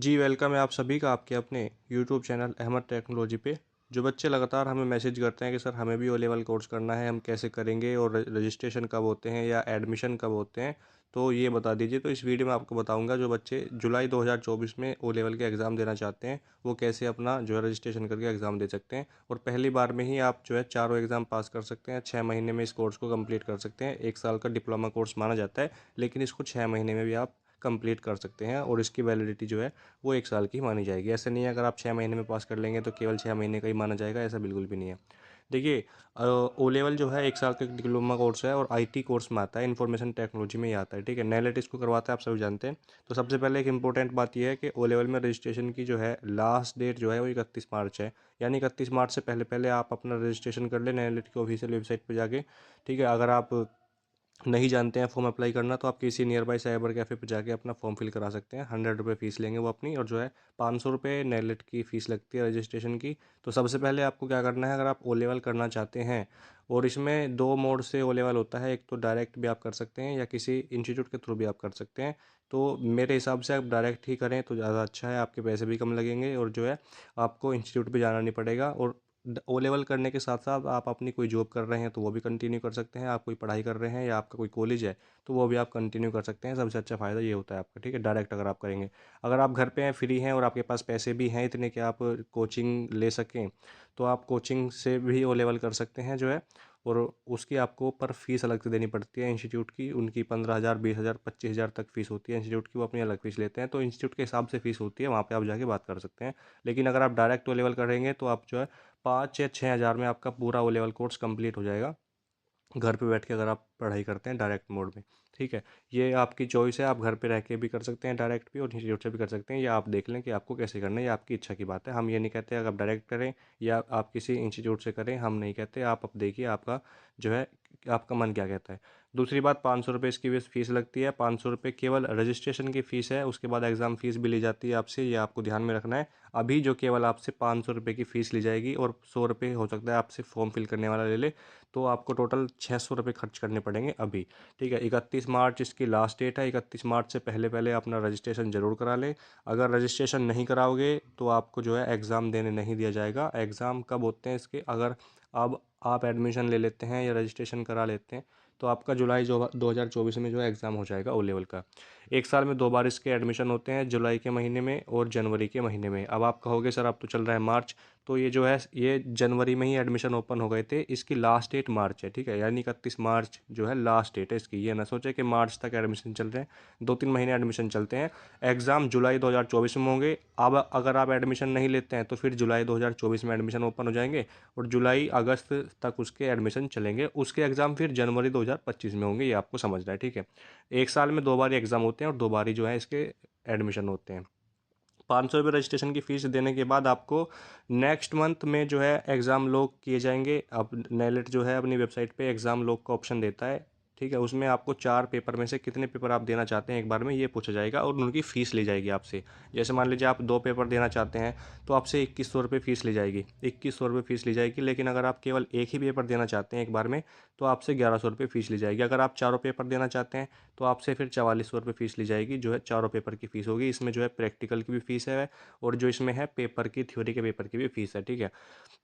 जी, welcome है आप सभी का आपके अपने यूट्यूब चैनल अहमद टेक्नोलॉजी पे। जो बच्चे लगातार हमें मैसेज करते हैं कि सर हमें भी ओ लेवल कोर्स करना है, हम कैसे करेंगे और रजिस्ट्रेशन कब होते हैं या एडमिशन कब होते हैं, तो ये बता दीजिए। तो इस वीडियो में आपको बताऊंगा जो बच्चे जुलाई 2024 में ओ लेवल के एग्ज़ाम देना चाहते हैं, वो कैसे अपना जो है रजिस्ट्रेशन करके एग्ज़ाम दे सकते हैं। और पहली बार में ही आप जो है चारों एग्ज़ाम पास कर सकते हैं, 6 महीने में इस कोर्स को कंप्लीट कर सकते हैं। 1 साल का डिप्लोमा कोर्स माना जाता है, लेकिन इसको 6 महीने में भी आप कंप्लीट कर सकते हैं और इसकी वैलिडिटी जो है वो 1 साल की मानी जाएगी। ऐसा नहीं है अगर आप 6 महीने में पास कर लेंगे तो केवल 6 महीने का ही माना जाएगा, ऐसा बिल्कुल भी नहीं है। देखिए, ओ लेवल जो है 1 साल का डिप्लोमा कोर्स है और आईटी कोर्स में आता है, इन्फॉर्मेशन टेक्नोलॉजी में ही आता है, ठीक है। नेलेट इसको करवाता है, आप सभी जानते हैं। तो सबसे पहले एक इंपॉर्टेंट बात यह है कि ओ लेवल में रजिस्ट्रेशन की जो है लास्ट डेट जो है वो 31 मार्च है। यानी 31 मार्च से पहले पहले आप अपना रजिस्ट्रेशन कर लें नेलेट की ऑफिशियल वेबसाइट पर जाके, ठीक है। अगर आप नहीं जानते हैं फॉर्म अप्लाई करना तो आप किसी नियर बाई साइबर कैफ़े पे जाके अपना फॉर्म फिल करा सकते हैं। 100 रुपये फ़ीस लेंगे वो अपनी, और जो है 500 रुपये नेटलेट की फ़ीस लगती है रजिस्ट्रेशन की। तो सबसे पहले आपको क्या करना है, अगर आप ओ लेवल करना चाहते हैं, और इसमें दो मोड से ओ लेवल होता है, एक तो डायरेक्ट भी आप कर सकते हैं या किसी इंस्टीट्यूट के थ्रू भी आप कर सकते हैं। तो मेरे हिसाब से आप डायरेक्ट ही करें तो ज़्यादा अच्छा है, आपके पैसे भी कम लगेंगे और जो है आपको इंस्टीट्यूट पे जाना नहीं पड़ेगा। और ओ लेवल करने के साथ साथ आप अपनी कोई जॉब कर रहे हैं तो वो भी कंटिन्यू कर सकते हैं, आप कोई पढ़ाई कर रहे हैं या आपका कोई कॉलेज है तो वो भी आप कंटिन्यू कर सकते हैं। सबसे अच्छा फ़ायदा ये होता है आपका, ठीक है, डायरेक्ट अगर आप करेंगे। अगर आप घर पे हैं, फ्री हैं और आपके पास पैसे भी हैं इतने कि आप कोचिंग ले सकें, तो आप कोचिंग से भी ओ लेवल कर सकते हैं जो है। और उसकी आपको पर फीस अलग से देनी पड़ती है इंस्टीट्यूट की, उनकी 15,000, 20,000, 25,000 तक फीस होती है इंस्टीट्यूट की, वो अपनी अलग फीस लेते हैं। तो इंस्टीट्यूट के हिसाब से फीस होती है, वहाँ पे आप जाके बात कर सकते हैं। लेकिन अगर आप डायरेक्ट ओ लेवल करेंगे तो आप जो है 5 या 6 हज़ार में आपका पूरा ओ लेवल कोर्स कंप्लीट हो जाएगा, घर पे बैठ के अगर आप पढ़ाई करते हैं डायरेक्ट मोड में, ठीक है। ये आपकी चॉइस है, आप घर पे रह के भी कर सकते हैं डायरेक्ट भी और इंस्टीट्यूट से भी कर सकते हैं, या आप देख लें कि आपको कैसे करना है, ये आपकी इच्छा की बात है। हम ये नहीं कहते अगर आप डायरेक्ट करें या आप किसी इंस्टीट्यूट से करें, हम नहीं कहते। आप अब देखिए आपका जो है आपका मन क्या कहता है। दूसरी बात, 500 रुपये इसकी भी फीस लगती है। 500 रुपये केवल रजिस्ट्रेशन की फ़ीस है, उसके बाद एग्ज़ाम फ़ीस भी ली जाती है आपसे, ये आपको ध्यान में रखना है। अभी जो केवल आपसे 500 रुपये की फ़ीस ली जाएगी और 100 रुपये हो सकता है आपसे फॉर्म फिल करने वाला ले ले, तो आपको टोटल 600 रुपये खर्च करने पड़ेंगे अभी, ठीक है। 31 मार्च इसकी लास्ट डेट है, 31 मार्च से पहले पहले अपना रजिस्ट्रेशन ज़रूर करा लें। अगर रजिस्ट्रेशन नहीं कराओगे तो आपको जो है एग्ज़ाम देने नहीं दिया जाएगा। एग्ज़ाम कब होते हैं इसके, अगर अब आप एडमिशन ले लेते हैं या रजिस्ट्रेशन करा लेते हैं तो आपका जुलाई जो 2024 में जो है एग्ज़ाम हो जाएगा ओ लेवल का। 1 साल में 2 बार इसके एडमिशन होते हैं, जुलाई के महीने में और जनवरी के महीने में। अब आप कहोगे सर अब तो चल रहा है मार्च, तो ये जो है ये जनवरी में ही एडमिशन ओपन हो गए थे, इसकी लास्ट डेट मार्च है, ठीक है। यानी 31 मार्च जो है लास्ट डेट है इसकी। ये ना सोचे कि मार्च तक एडमिशन चल रहे हैं, 2-3 महीने एडमिशन चलते हैं। एग्ज़ाम जुलाई 2024 में होंगे। अब अगर आप एडमिशन नहीं लेते हैं तो फिर जुलाई 2024 में एडमिशन ओपन हो जाएंगे और जुलाई अगस्त तक उसके एडमिशन चलेंगे। उसके एग्ज़ाम फिर जनवरी 2025 में होंगे, ये आपको समझना है, ठीक है। 1 साल में 2 बार एग्ज़ाम होते हैं और 2 बार ही जो है इसके एडमिशन होते हैं। 500 रुपये रजिस्ट्रेशन की फ़ीस देने के बाद आपको नेक्स्ट मंथ में जो है एग्ज़ाम लॉग किए जाएंगे। अब नेलेट जो है अपनी वेबसाइट पे एग्ज़ाम लॉग का ऑप्शन देता है, ठीक है। उसमें आपको 4 पेपर में से कितने पेपर आप देना चाहते हैं एक बार में ये पूछा जाएगा और उनकी फ़ीस ली जाएगी आपसे। जैसे मान लीजिए आप 2 पेपर देना चाहते हैं तो आपसे 2100 रुपये फ़ीस ली जाएगी, 2100 रुपये फ़ीस ली जाएगी। लेकिन अगर आप केवल एक ही पेपर देना चाहते हैं एक बार में तो आपसे 1100 रुपये फ़ीस ली जाएगी। अगर आप चारों पेपर देना चाहते हैं तो आपसे फिर 4400 रुपये फ़ीस ली जाएगी, जो है चारों पेपर की फ़ीस होगी। इसमें जो है प्रैक्टिकल की भी फ़ीस है और जो इसमें है पेपर की, थ्योरी के पेपर की भी फ़ीस है, ठीक है।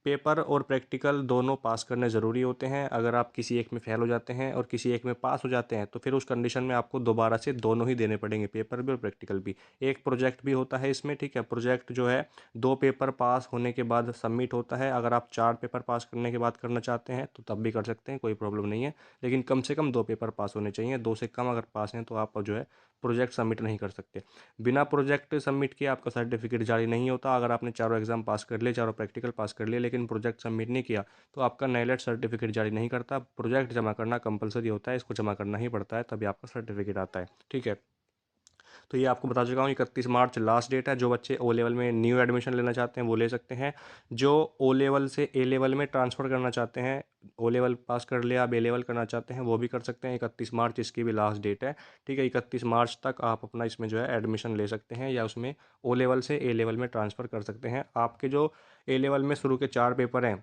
पेपर और प्रैक्टिकल दोनों पास करने ज़रूरी होते हैं। अगर आप किसी एक में फ़ेल हो जाते हैं और किसी एक में पास हो जाते हैं तो फिर उस कंडीशन में आपको दोबारा से दोनों ही देने पड़ेंगे, पेपर भी और प्रैक्टिकल भी। एक प्रोजेक्ट भी होता है इसमें, ठीक है। प्रोजेक्ट जो है 2 पेपर पास होने के बाद सबमिट होता है। अगर आप 4 पेपर पास करने के बाद करना चाहते हैं तो तब भी कर सकते हैं, कोई प्रॉब्लम नहीं है। लेकिन कम से कम 2 पेपर पास होने चाहिए, 2 से कम अगर पास हैं तो आप जो है प्रोजेक्ट सबमिट नहीं कर सकते। बिना प्रोजेक्ट सबमिट किए आपका सर्टिफिकेट जारी नहीं होता। अगर आपने चारों एग्जाम पास कर लिए, चारों प्रैक्टिकल पास कर लिए, लेकिन प्रोजेक्ट सबमिट नहीं किया तो आपका नेलेट सर्टिफिकेट जारी नहीं करता। प्रोजेक्ट जमा करना कंपलसरी होता है, इसको जमा करना ही पड़ता है, तभी आपका सर्टिफिकेट आता है, ठीक है। तो ये आपको बता चुका हूँ, 31 मार्च लास्ट डेट है। जो बच्चे ओ लेवल में न्यू एडमिशन लेना चाहते हैं वो ले सकते हैं। जो ओ लेवल से ए लेवल में ट्रांसफ़र करना चाहते हैं, ओ लेवल पास कर लिया अब ए लेवल करना चाहते हैं, वो भी कर सकते हैं। 31 मार्च इसकी भी लास्ट डेट है, ठीक है। 31 मार्च तक आप अपना इसमें जो है एडमिशन ले सकते हैं या उसमें ओ लेवल से ए लेवल में ट्रांसफ़र कर सकते हैं। आपके जो ए लेवल में शुरू के 4 पेपर हैं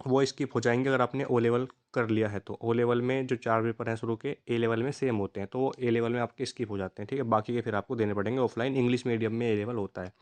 वो स्किप हो जाएंगे अगर आपने ओ लेवल कर लिया है तो। ओ लेवल में जो 4 पेपर हैं शुरू के, ए लेवल में सेम होते हैं, तो वो ए लेवल में आपके स्किप हो जाते हैं, ठीक है। बाकी के फिर आपको देने पड़ेंगे ऑफलाइन, इंग्लिश मीडियम में ए लेवल होता है,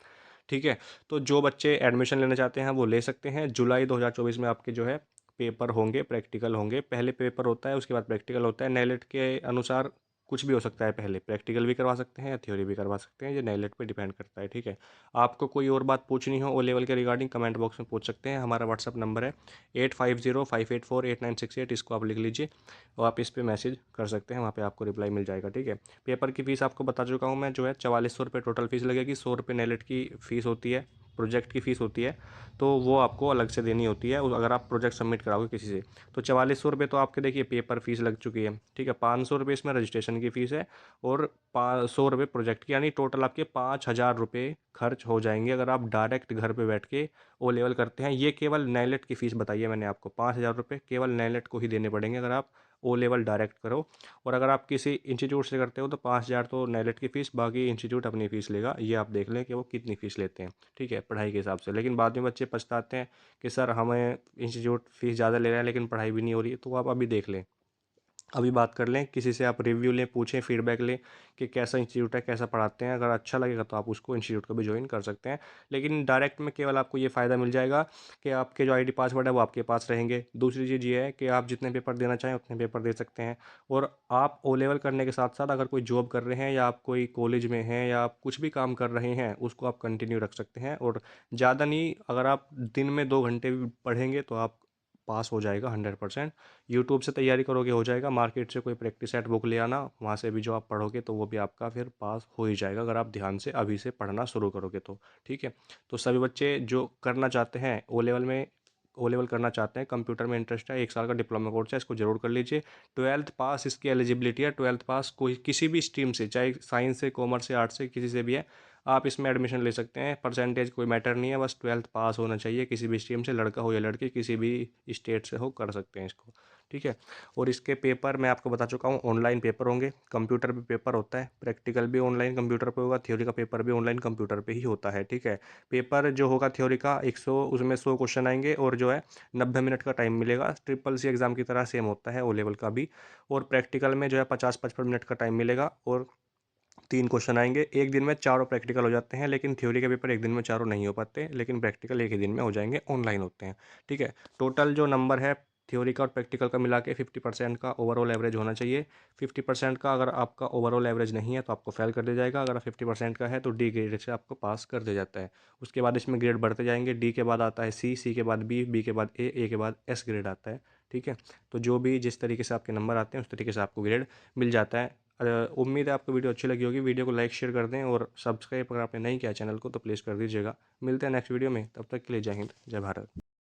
ठीक है। तो जो बच्चे एडमिशन लेना चाहते हैं वो ले सकते हैं। जुलाई 2024 में आपके जो है पेपर होंगे, प्रैक्टिकल होंगे। पहले पेपर होता है, उसके बाद प्रैक्टिकल होता है। नेलेट के अनुसार कुछ भी हो सकता है, पहले प्रैक्टिकल भी करवा सकते हैं या थ्योरी भी करवा सकते हैं, ये नेलेट पे डिपेंड करता है, ठीक है। आपको कोई और बात पूछनी हो ओ लेवल के रिगार्डिंग, कमेंट बॉक्स में पूछ सकते हैं। हमारा व्हाट्सअप नंबर है 8505848968, इसको आप लिख लीजिए और आप इस पर मैसेज कर सकते हैं, वहाँ पे आपको रिप्लाई मिल जाएगा, ठीक है। पेपर की फ़ीस आपको बता चुका हूँ मैं, जो है 4400 रुपये टोटल फ़ीस लगेगी। 100 रुपये नेलेट की फ़ीस होती है, प्रोजेक्ट की फ़ीस होती है, तो वो आपको अलग से देनी होती है अगर आप प्रोजेक्ट सबमिट कराओगे किसी से। तो 4400 रुपये तो आपके देखिए पेपर फीस लग चुकी है, ठीक है। 500 रुपये इसमें रजिस्ट्रेशन की फ़ीस है और 100 रुपये प्रोजेक्ट की, यानी टोटल आपके 5000 रुपये खर्च हो जाएंगे अगर आप डायरेक्ट घर पे बैठ के ओ लेवल करते हैं। ये केवल नेलेट की फ़ीस बताइए मैंने आपको, 5000 रुपये केवल नेलेट को ही देने पड़ेंगे अगर आप ओ लेवल डायरेक्ट करो। और अगर आप किसी इंस्टीट्यूट से करते हो तो 5000 तो नेलेट की फ़ीस, बाकी इंस्टीट्यूट अपनी फ़ीस लेगा। ये आप देख लें कि वो कितनी फ़ीस लेते हैं, ठीक है, पढ़ाई के हिसाब से। लेकिन बाद में बच्चे पछताते हैं कि सर हमें इंस्टीट्यूट फ़ीस ज़्यादा ले रहा है लेकिन पढ़ाई भी नहीं हो रही है, तो आप अभी देख लें, अभी बात कर लें, किसी से आप रिव्यू लें, पूछें, फीडबैक लें कि कैसा इंस्टीट्यूट है, कैसा पढ़ाते हैं। अगर अच्छा लगेगा तो आप उसको इंस्टीट्यूट को भी ज्वाइन कर सकते हैं। लेकिन डायरेक्ट में केवल आपको ये फ़ायदा मिल जाएगा कि आपके जो आईडी पासवर्ड है वो आपके पास रहेंगे। दूसरी चीज़ ये है कि आप जितने पेपर देना चाहें उतने पेपर दे सकते हैं। और आप ओ लेवल करने के साथ साथ अगर कोई जॉब कर रहे हैं या आप कोई कॉलेज में हैं या आप कुछ भी काम कर रहे हैं, उसको आप कंटिन्यू रख सकते हैं। और ज़्यादा नहीं, अगर आप दिन में 2 घंटे भी पढ़ेंगे तो आप पास हो जाएगा 100%। यूट्यूब से तैयारी करोगे हो जाएगा, मार्केट से कोई प्रैक्टिस सेट बुक ले आना, वहाँ से भी जो आप पढ़ोगे तो वो भी आपका फिर पास हो ही जाएगा अगर आप ध्यान से अभी से पढ़ना शुरू करोगे तो, ठीक है। तो सभी बच्चे जो करना चाहते हैं ओ लेवल में, ओ लेवल करना चाहते हैं, कंप्यूटर में इंटरेस्ट है, 1 साल का डिप्लोमा कोर्स है, इसको जरूर कर लीजिए। 12th पास इसकी एलिजिबिलिटी है, 12th पास कोई किसी भी स्ट्रीम से, चाहे साइंस से, कॉमर्स से, आर्ट्स से, किसी से भी है, आप इसमें एडमिशन ले सकते हैं। परसेंटेज कोई मैटर नहीं है, बस 12th पास होना चाहिए किसी भी स्ट्रीम से, लड़का हो या लड़की, किसी भी स्टेट से हो, कर सकते हैं इसको, ठीक है। और इसके पेपर मैं आपको बता चुका हूँ, ऑनलाइन पेपर होंगे, कंप्यूटर पे पेपर होता है, प्रैक्टिकल भी ऑनलाइन कंप्यूटर पे होगा, थ्योरी का पेपर भी ऑनलाइन कंप्यूटर पे ही होता है, ठीक है। पेपर जो होगा थ्योरी का 100, उसमें 100 क्वेश्चन आएंगे और जो है 90 मिनट का टाइम मिलेगा। ट्रिपल सी एग्ज़ाम की तरह सेम होता है ओ लेवल का भी। और प्रैक्टिकल में जो है 50-55 मिनट का टाइम मिलेगा और 3 क्वेश्चन आएंगे। एक दिन में चारों प्रैक्टिकल हो जाते हैं, लेकिन थ्योरी के पेपर एक दिन में चारों नहीं हो पाते, लेकिन प्रैक्टिकल एक ही दिन में हो जाएंगे, ऑनलाइन होते हैं, ठीक है। टोटल जो नंबर है थ्योरी का और प्रैक्टिकल का मिला के 50% का ओवरऑल एवरेज होना चाहिए। 50% का अगर आपका ओवरऑल एवरेज नहीं है तो आपको फेल कर दिया जाएगा, अगर 50% का है तो डी ग्रेड से आपको पास कर दिया जाता है। उसके बाद इसमें ग्रेड बढ़ते जाएंगे, डी के बाद आता है सी, सी के बाद बी, बी के बाद ए के बाद एस ग्रेड आता है, ठीक है। तो जो भी जिस तरीके से आपके नंबर आते हैं उस तरीके से आपको ग्रेड मिल जाता है। उम्मीद है आपको वीडियो अच्छी लगी होगी। वीडियो को लाइक शेयर कर दें और सब्सक्राइब अगर आपने नहीं किया चैनल को तो प्लीज़ कर दीजिएगा। मिलते हैं नेक्स्ट वीडियो में, तब तक के लिए जय हिंद, जय भारत।